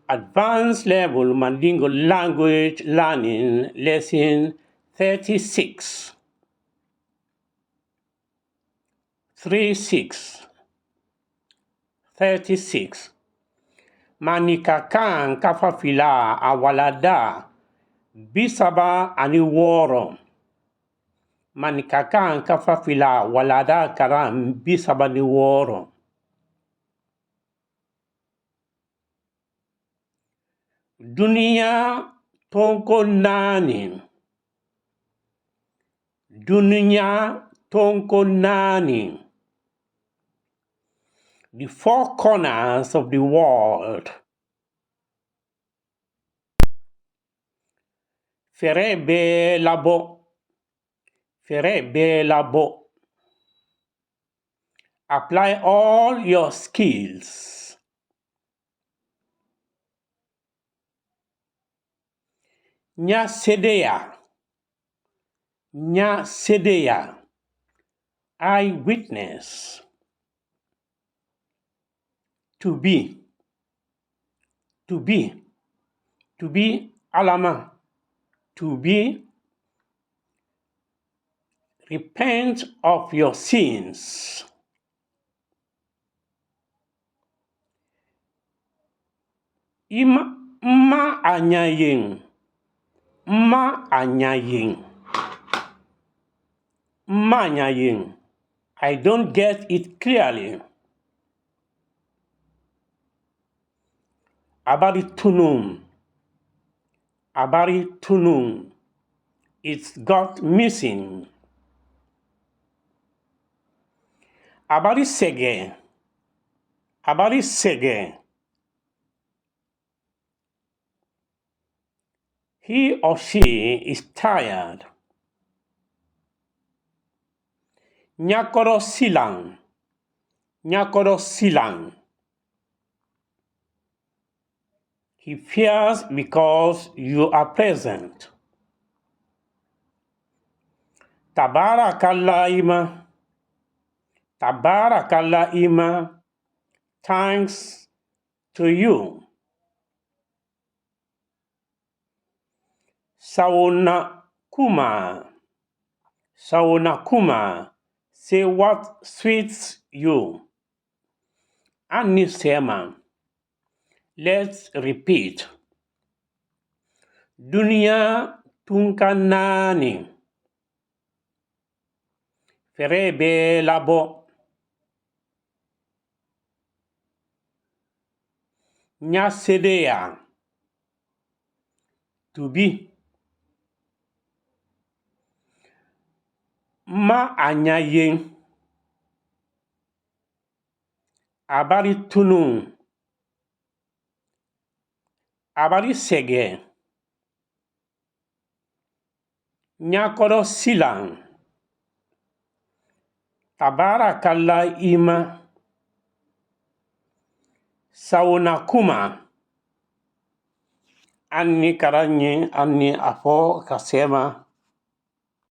Advanced Level Mandingo Language Learning Lesson 36. 36. Manika kafa fila walada bisaba ani woro. Manika kafa fila walada karam bisaba ni woro. Dunia tonko nani. Dunia tonko nani. The four corners of the world. Ferebe labo. Ferebe labo. Apply all your skills. Nya sedeya. Nya sedeya. Eyewitness. To be. To be. To be alama. To be. Repent of your sins. Ma anyayin. Ma anyayin. Ma anyayin. I don't get it clearly. Abari tunum. Abari tunum. It's got missing. Abari sege. Abari sege. He or she is tired. Nyakoro silang. Nyakoro silang. He fears because you are present. Tabarakallah ima. Tabarakallah ima. Thanks to you. Sauna kuma. Sauna kuma. Say what suits you. Anisema. Let's repeat. Dunia tunkanani. Ferebe labo. Nya sedeya. To be. Ma anyayin. Abari tunun. Abari sege. Nyakoro silang. Tabarakallah ima. Sauna kuma. Anni karanyi anni afo kasema.